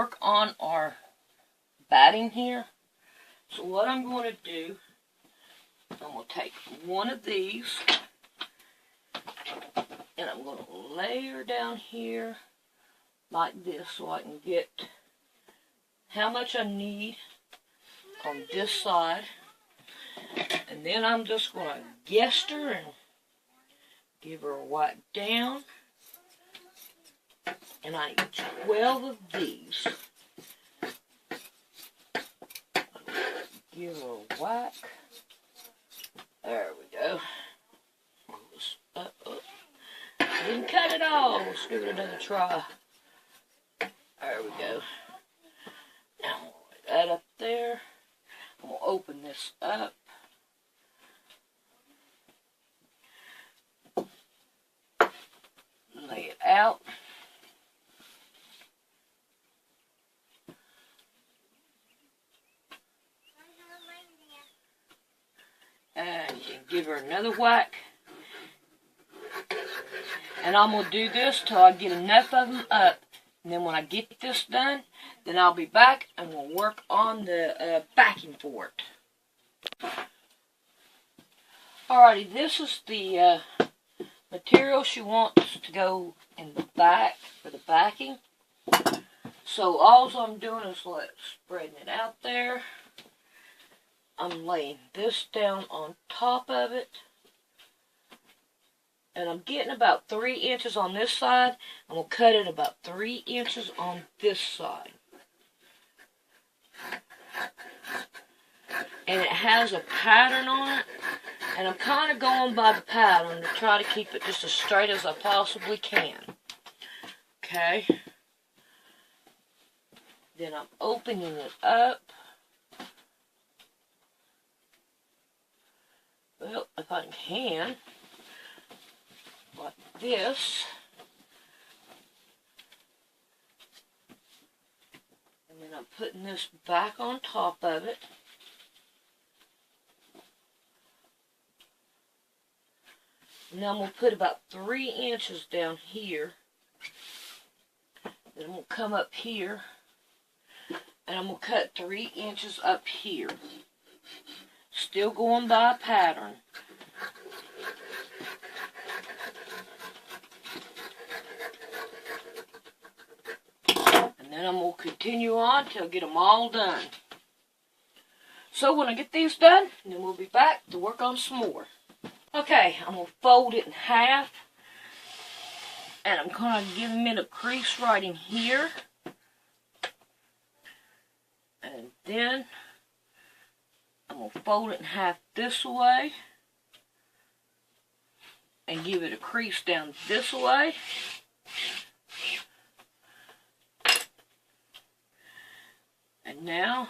work on our batting here. So what I'm going to do, I'm going to take one of these and I'm going to layer down here like this so I can get how much I need on this side. And then I'm just going to guess her and give her a wipe down. And I need 12 of these. Give her a whack. There we go. Up. Didn't cut it all. Let's give it another try. There we go. Now I'm going to lay that up there. I'm going to open this up. Lay it out. And you can give her another whack. And I'm going to do this till I get enough of them up. And then when I get this done, then I'll be back and we'll work on the backing for it. Alrighty, this is the material she wants to go in the back for the backing. So all I'm doing is spreading it out there. I'm laying this down on top of it. And I'm getting about 3 inches on this side. I'm going to cut it about 3 inches on this side. And it has a pattern on it. And I'm kind of going by the pattern to try to keep it just as straight as I possibly can. Okay. Then I'm opening it up. Well, if I can, like this. And then I'm putting this back on top of it. And then I'm going to put about 3 inches down here. Then I'm going to come up here. And I'm going to cut 3 inches up here. Still going by a pattern. And then I'm going to continue on till I get them all done. So when I get these done, then we'll be back to work on some more. Okay, I'm going to fold it in half. And I'm going to give them in a crease right in here. And then I'm going to fold it in half this way. And give it a crease down this way. And now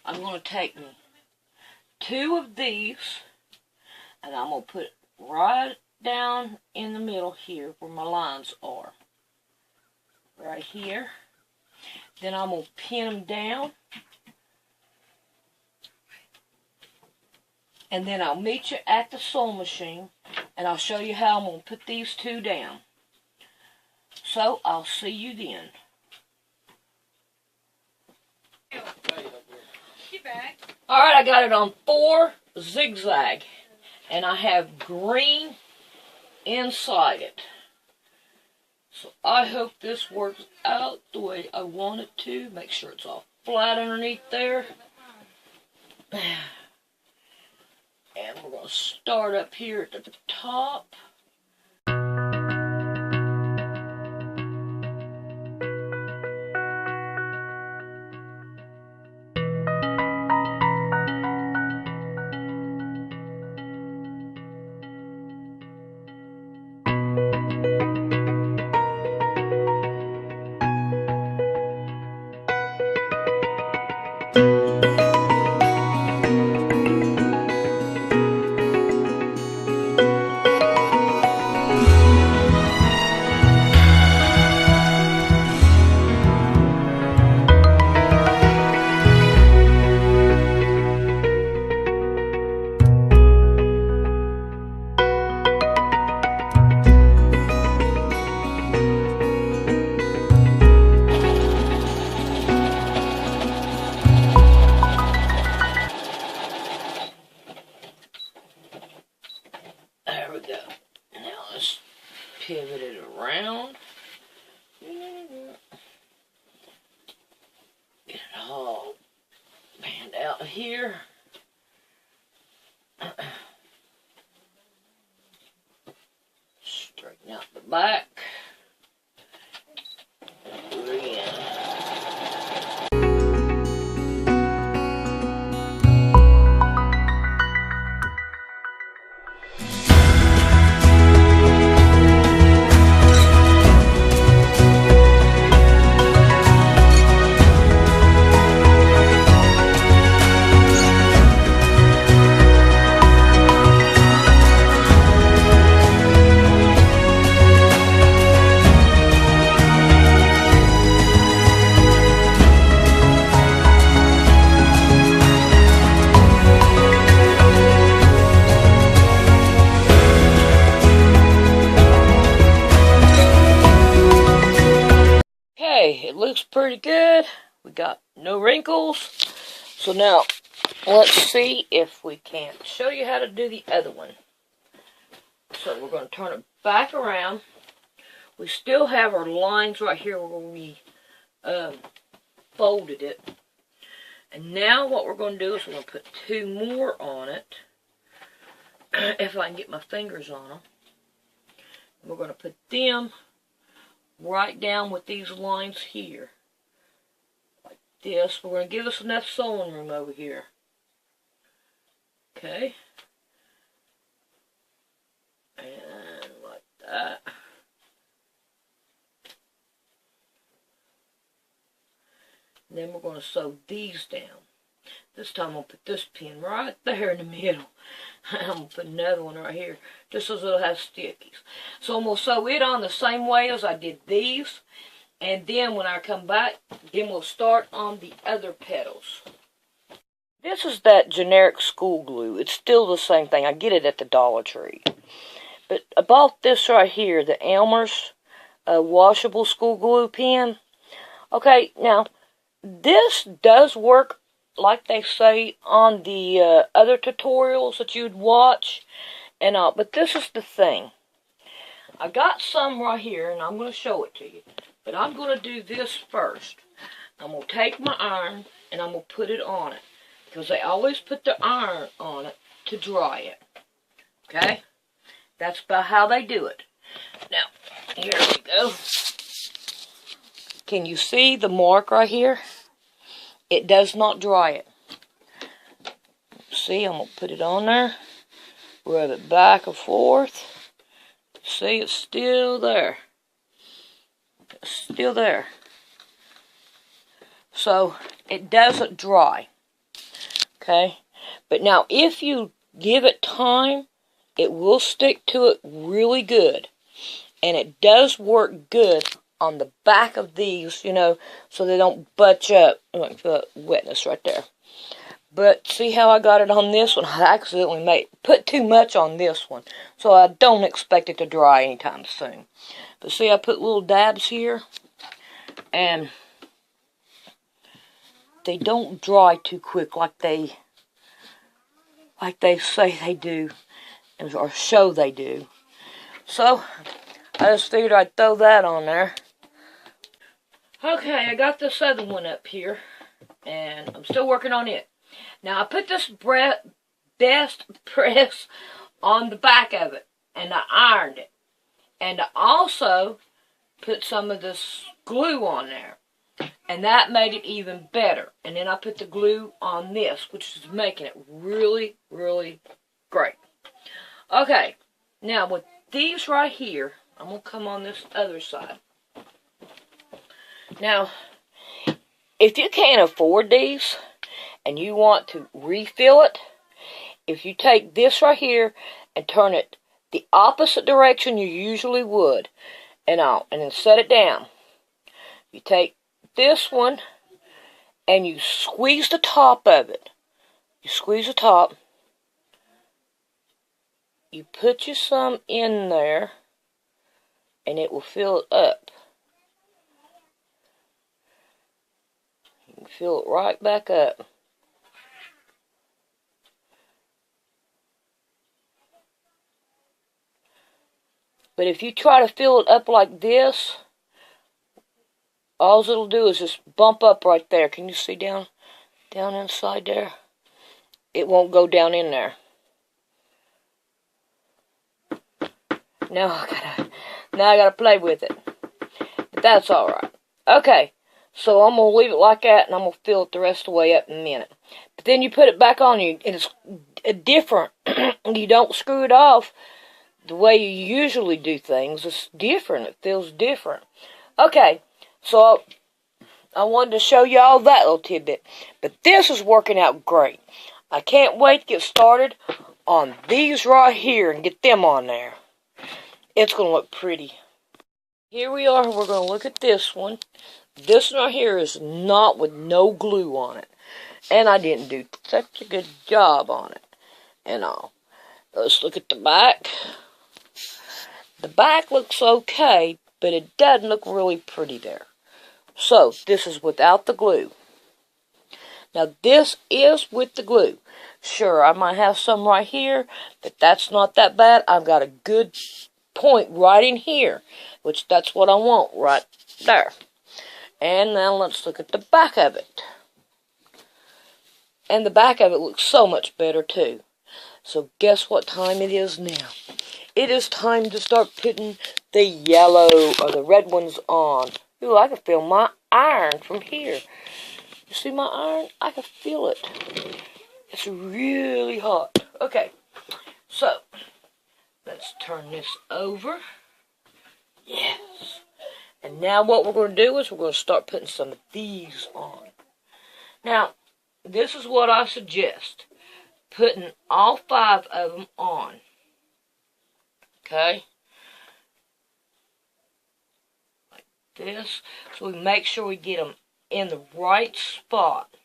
I'm going to take me 2 of these and I'm going to put it right down in the middle here where my lines are. Right here. Then I'm going to pin them down. And then I'll meet you at the sewing machine and I'll show you how I'm going to put these 2 down. So I'll see you then. Alright, I got it on 4 zigzag. And I have green inside it. So I hope this works out the way I want it to. Make sure it's all flat underneath there. And we're going to start up here at the top. here. Straighten out the back. It looks pretty good. We got no wrinkles. So now, let's see if we can show you how to do the other one. So we're going to turn it back around. We still have our lines right here where we folded it. And now what we're going to do is we're going to put 2 more on it. If I can get my fingers on them. We're going to put them right down with these lines here. Like this. We're going to give us enough sewing room over here. Okay. And like that. And then we're going to sew these down. This time I'm going to put this pin right there in the middle. I'm going to put another one right here, just so it'll have stickies. So I'm going to sew it on the same way as I did these. And then when I come back, then we'll start on the other petals. This is that generic school glue. It's still the same thing. I get it at the Dollar Tree. But I bought this right here, the Elmer's washable school glue pen. Okay, now, this does work like they say on the other tutorials that you'd watch and all. But this is the thing. I got some right here, and I'm going to show it to you. But I'm going to do this first. I'm going to take my iron, and I'm going to put it on it. Because they always put the iron on it to dry it. Okay? That's about how they do it. Now, here we go. Can you see the mark right here? It does not dry it. See, I'm going to put it on there. Rub it back and forth. See, it's still there. It's still there. So, it doesn't dry. Okay? But now, if you give it time, it will stick to it really good. And it does work good on the back of these, you know, so they don't bunch up. Like the wetness right there. But see how I got it on this one? I accidentally put too much on this one. So I don't expect it to dry anytime soon. But see, I put little dabs here. And they don't dry too quick like they say they do. Or show they do. So, I just figured I'd throw that on there. Okay, I got this other one up here. And I'm still working on it. Now, I put this best press on the back of it. And I ironed it. And I also put some of this glue on there. And that made it even better. And then I put the glue on this, which is making it really, really great. Okay, now with these right here, I'm going to come on this other side. Now, if you can't afford these, and you want to refill it, if you take this right here and turn it the opposite direction you usually would, and then set it down. You take this one, and you squeeze the top of it. You squeeze the top. You put you some in there, and it will fill it up. You can fill it right back up. But if you try to fill it up like this, all it'll do is just bump up right there. Can you see down inside there? it won't go down in there. Now I gotta play with it. But that's alright. Okay, so I'm gonna leave it like that, and I'm gonna fill it the rest of the way up in a minute. But then you put it back on you, and it's different. You don't screw it off the way you usually do things. It's different. It feels different. Okay, so I wanted to show y'all that little tidbit. But this is working out great. I can't wait to get started on these right here and get them on there. It's going to look pretty. Here we are. We're going to look at this one. This one right here is not with no glue on it. And I didn't do such a good job on it. And all. Let's look at the back. The back looks okay, but it doesn't look really pretty there. So, this is without the glue. Now, this is with the glue. Sure, I might have some right here, but that's not that bad. I've got a good point right in here, which that's what I want right there. And now let's look at the back of it. And the back of it looks so much better too. So guess what time it is now? It is time to start putting the yellow or the red ones on. Ooh, I can feel my iron from here. You see my iron? I can feel it. It's really hot. Okay, so let's turn this over. Yes. And now what we're going to do is we're going to start putting some of these on. Now, this is what I suggest. Putting all 5 of them on. Okay? Like this. So we make sure we get them in the right spot.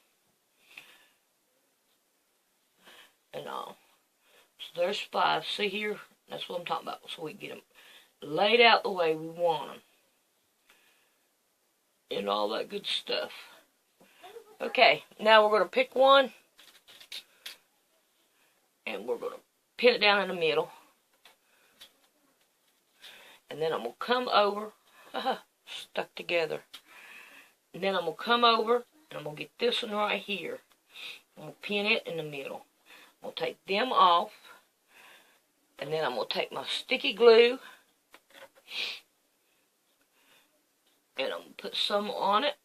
And all. So there's 5. See here? That's what I'm talking about. So we get them laid out the way we want them. And all that good stuff. Okay, now we're going to pick one. And we're going to pin it down in the middle. And then I'm going to come over. Stuck together. And then I'm going to come over. And I'm going to get this one right here. I'm going to pin it in the middle. I'm going to take them off. And then I'm going to take my sticky glue. And I'm going to put some on it.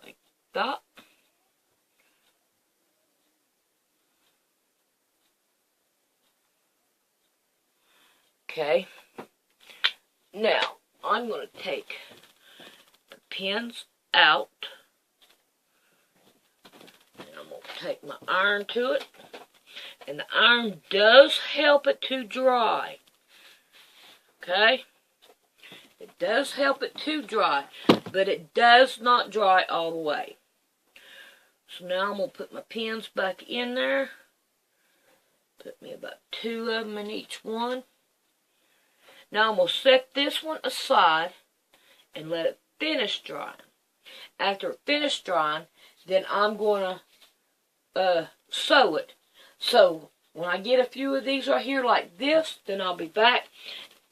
Like that. Okay. Now, I'm going to take the pins out. And I'm going to take my iron to it. And the iron does help it to dry. Okay? It does help it to dry, but it does not dry all the way. So now I'm going to put my pins back in there. Put me about 2 of them in each one. Now I'm going to set this one aside and let it finish drying. After it finishes drying, then I'm going to sew it. So when I get a few of these right here like this, then I'll be back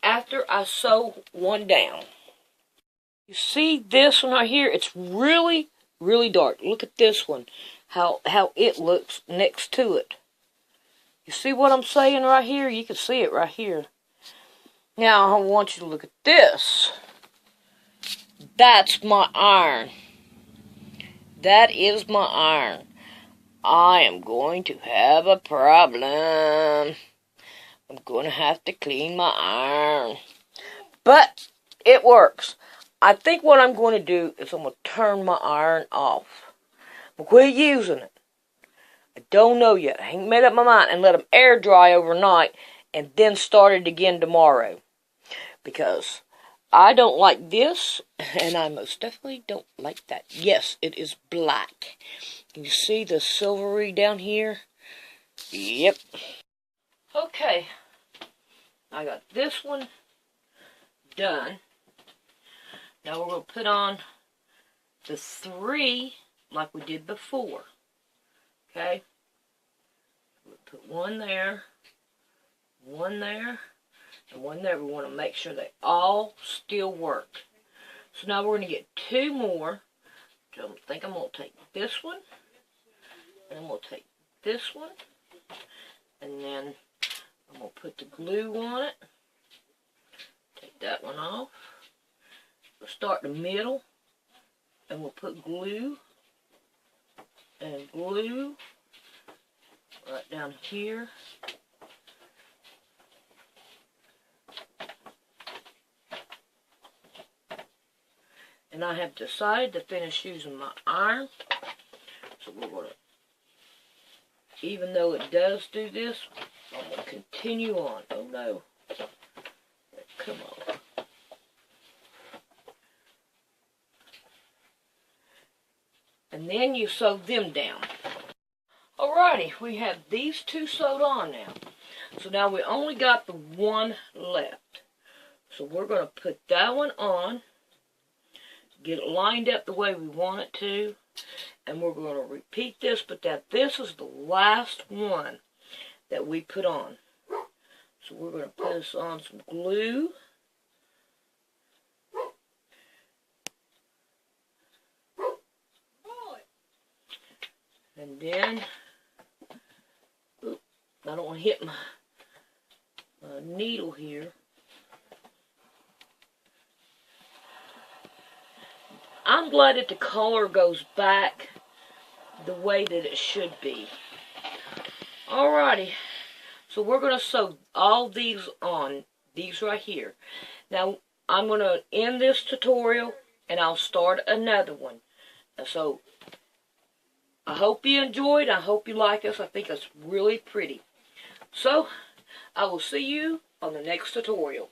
after I sew one down. You see this one right here? It's really, really dark. Look at this one, how it looks next to it. You see what I'm saying right here? You can see it right here. Now I want you to look at this. That's my iron. That is my iron. I am going to have a problem. I'm going to have to clean my iron. But it works. I think what I'm going to do is I'm going to turn my iron off. I'm going to quit using it. I don't know yet. I ain't made up my mind. And let them air dry overnight and then start it again tomorrow. Because I don't like this, and I most definitely don't like that. Yes, it is black. Can you see the silvery down here? Yep. Okay. I got this one done. Now we're going to put on the 3 like we did before. Okay? We'll put one there, And one there, we want to make sure they all still work. So now we're going to get 2 more. So I think I'm going to take this one. And I'm going to take this one. And then I'm going to put the glue on it. Take that one off. We'll start in the middle. And we'll put glue. And glue. Right down here. And I have decided to finish using my iron. So we're going to, even though it does do this, I'm going to continue on. Oh no. Come on. And then you sew them down. Alrighty, we have these 2 sewed on now. So now we only got the one left. So we're going to put that one on. Get it lined up the way we want it to. And we're going to repeat this, but this is the last one that we put on. So we're going to put this on some glue. And then, I don't want to hit my needle here. I'm glad that the color goes back the way that it should be. Alrighty, so we're going to sew all these on, these right here. Now, I'm going to end this tutorial and I'll start another one. So, I hope you enjoyed. I hope you like this. I think it's really pretty. So, I will see you on the next tutorial.